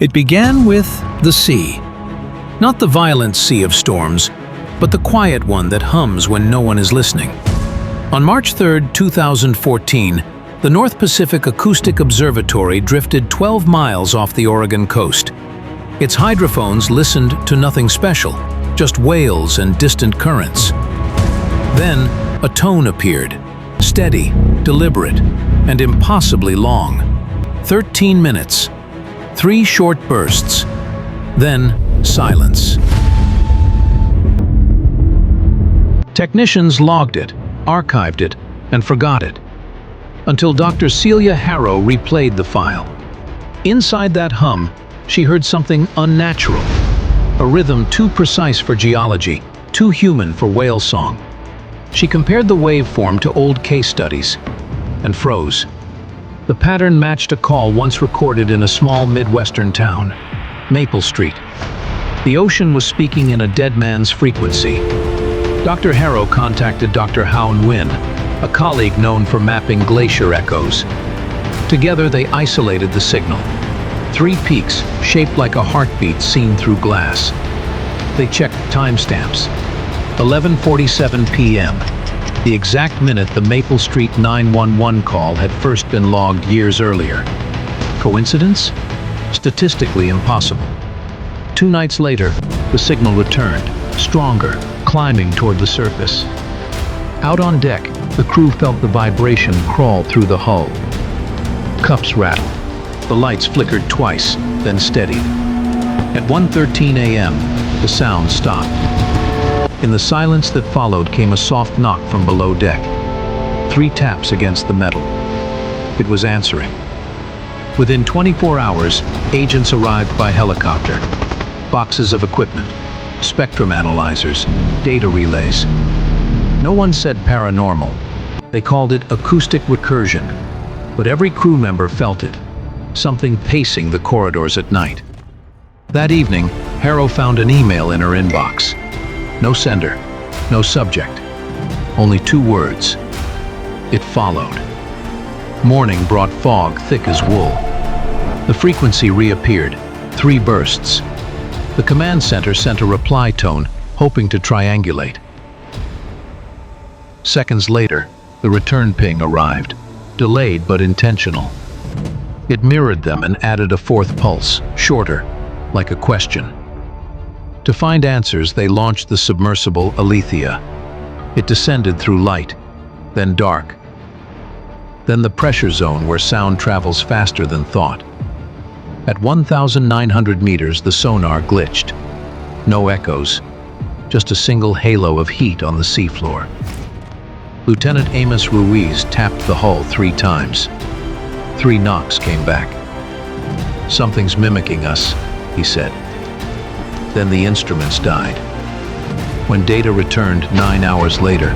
It began with the sea. Not the violent sea of storms, but the quiet one that hums when no one is listening. On March 3, 2014, the North Pacific Acoustic Observatory drifted 12 miles off the Oregon coast. Its hydrophones listened to nothing special, just wails and distant currents. Then, a tone appeared, steady, deliberate, and impossibly long. 13 minutes. 3 short bursts. Then, silence. Technicians logged it, archived it, and forgot it. Until Dr. Celia Harrow replayed the file. Inside that hum, she heard something unnatural. A rhythm too precise for geology, too human for whale song. She compared the waveform to old case studies and froze. The pattern matched a call once recorded in a small Midwestern town, Maple Street. The ocean was speaking in a dead man's frequency. Dr. Harrow contacted Dr. Hao Nguyen, a colleague known for mapping glacier echoes. Together they isolated the signal. 3 peaks shaped like a heartbeat seen through glass. They checked timestamps. 11:47 p.m. The exact minute the Maple Street 911 call had first been logged years earlier. Coincidence? Statistically impossible. 2 nights later, the signal returned, stronger, climbing toward the surface. Out on deck, the crew felt the vibration crawl through the hull. Cups rattled. The lights flickered twice, then steadied. At 1:13 a.m., the sound stopped. In the silence that followed came a soft knock from below deck. 3 taps against the metal. It was answering. Within 24 hours, agents arrived by helicopter. Boxes of equipment, spectrum analyzers, data relays. No one said paranormal. They called it acoustic recursion. But every crew member felt it. Something pacing the corridors at night. That evening, Harrow found an email in her inbox. No sender, no subject. Only 2 words. It followed. Morning brought fog thick as wool. The frequency reappeared, 3 bursts. The command center sent a reply tone, hoping to triangulate. Seconds later, the return ping arrived, delayed but intentional. It mirrored them and added a 4th pulse, shorter, like a question. To find answers, they launched the submersible Alethea. It descended through light, then dark. Then the pressure zone where sound travels faster than thought. At 1,900 meters, the sonar glitched. No echoes, just a single halo of heat on the seafloor. Lieutenant Amos Ruiz tapped the hull 3 times. 3 knocks came back. "Something's mimicking us," he said. Then the instruments died. When data returned 9 hours later,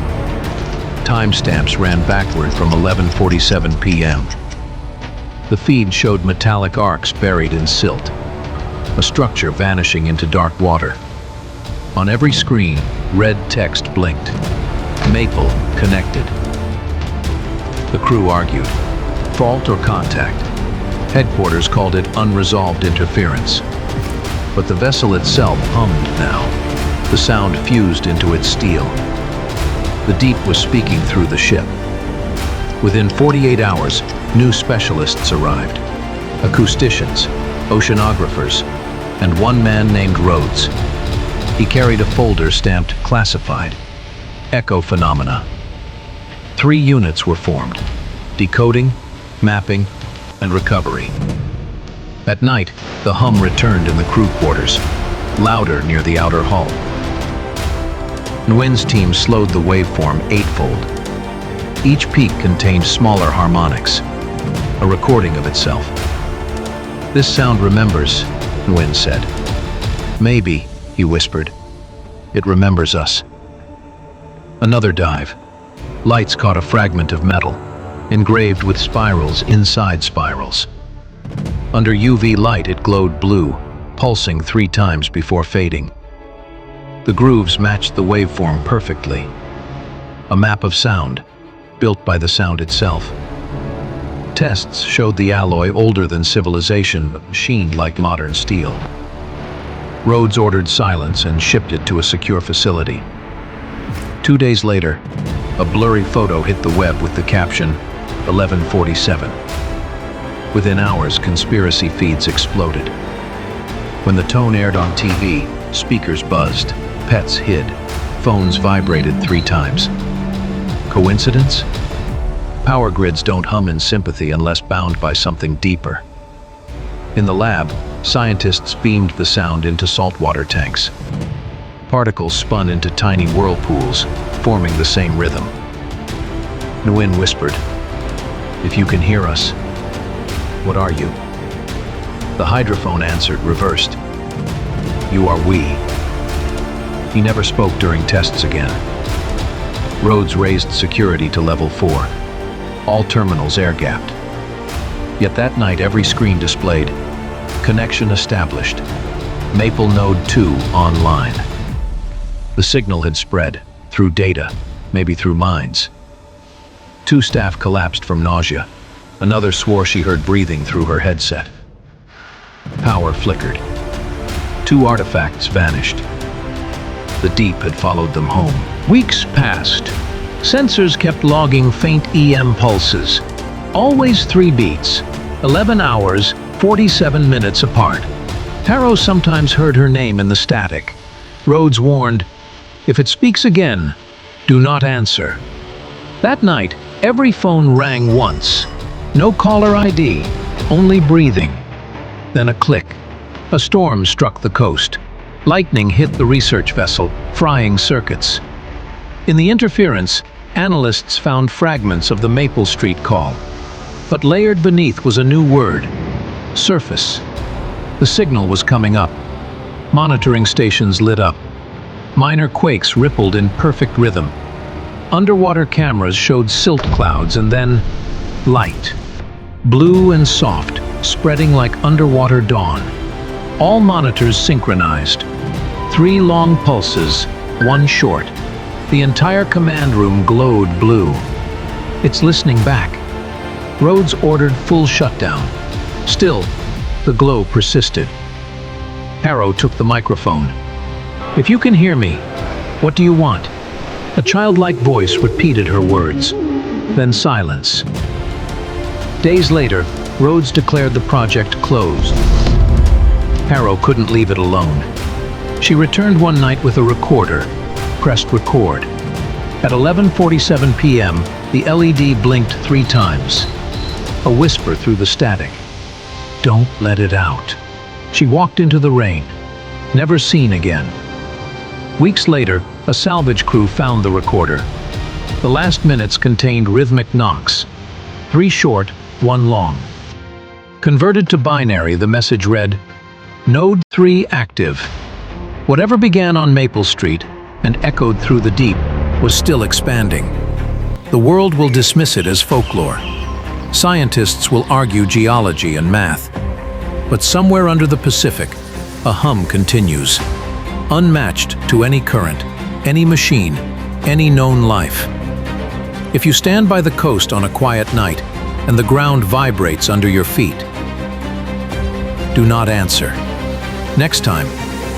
timestamps ran backward from 11:47 p.m. The feed showed metallic arcs buried in silt, a structure vanishing into dark water. On every screen, red text blinked. Maple connected. The crew argued. Fault or contact? Headquarters called it unresolved interference. But the vessel itself hummed now. The sound fused into its steel. The deep was speaking through the ship. Within 48 hours, new specialists arrived. Acousticians, oceanographers, and one man named Rhodes. He carried a folder stamped classified. Echo phenomena. 3 units were formed: decoding, mapping, and recovery. At night, the hum returned in the crew quarters, louder near the outer hull. Nguyen's team slowed the waveform 8-fold. Each peak contained smaller harmonics, a recording of itself. "This sound remembers," Nguyen said. "Maybe," he whispered. "It remembers us." Another dive. Lights caught a fragment of metal, engraved with spirals inside spirals. Under UV light, it glowed blue, pulsing 3 times before fading. The grooves matched the waveform perfectly. A map of sound, built by the sound itself. Tests showed the alloy older than civilization, but machined like modern steel. Rhodes ordered silence and shipped it to a secure facility. 2 days later, a blurry photo hit the web with the caption, 1147. Within hours, conspiracy feeds exploded. When the tone aired on TV, speakers buzzed, pets hid, phones vibrated 3 times. Coincidence? Power grids don't hum in sympathy unless bound by something deeper. In the lab, scientists beamed the sound into saltwater tanks. Particles spun into tiny whirlpools, forming the same rhythm. Nguyen whispered, "If you can hear us, what are you?" The hydrophone answered, reversed, "You are we." He never spoke during tests again. Rhodes raised security to level 4. All terminals air-gapped. Yet that night every screen displayed, "Connection established. Maple Node 2 online." The signal had spread, through data, maybe through minds. 2 staff collapsed from nausea. Another swore she heard breathing through her headset. Power flickered. 2 artifacts vanished. The deep had followed them home. Weeks passed. Sensors kept logging faint EM pulses. Always 3 beats, 11 hours, 47 minutes apart. Harrow sometimes heard her name in the static. Rhodes warned, "If it speaks again, do not answer." That night, every phone rang once. No caller ID, only breathing. Then a click. A storm struck the coast. Lightning hit the research vessel, frying circuits. In the interference, analysts found fragments of the Maple Street call. But layered beneath was a new word: surface. The signal was coming up. Monitoring stations lit up. Minor quakes rippled in perfect rhythm. Underwater cameras showed silt clouds and then light. Blue and soft, spreading like underwater dawn. All monitors synchronized. 3 long pulses, 1 short. The entire command room glowed blue. It's listening back. Rhodes ordered full shutdown. Still, the glow persisted. Harrow took the microphone. "If you can hear me, what do you want?" A childlike voice repeated her words. Then silence. Days later, Rhodes declared the project closed. Harrow couldn't leave it alone. She returned one night with a recorder, pressed record. At 11:47 p.m., the LED blinked 3 times. A whisper through the static. "Don't let it out." She walked into the rain, never seen again. Weeks later, a salvage crew found the recorder. The last minutes contained rhythmic knocks. 3 short, 1 long. Converted to binary, the message read, "Node 3 active." Whatever began on Maple Street and echoed through the deep was still expanding. The world will dismiss it as folklore. Scientists will argue geology and math. But somewhere under the Pacific, a hum continues, unmatched to any current, any machine, any known life. If you stand by the coast on a quiet night and the ground vibrates under your feet, do not answer. Next time,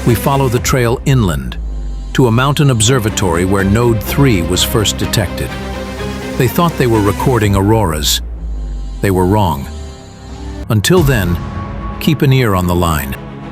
we follow the trail inland to a mountain observatory where Node 3 was first detected. They thought they were recording auroras. They were wrong. Until then, keep an ear on the line.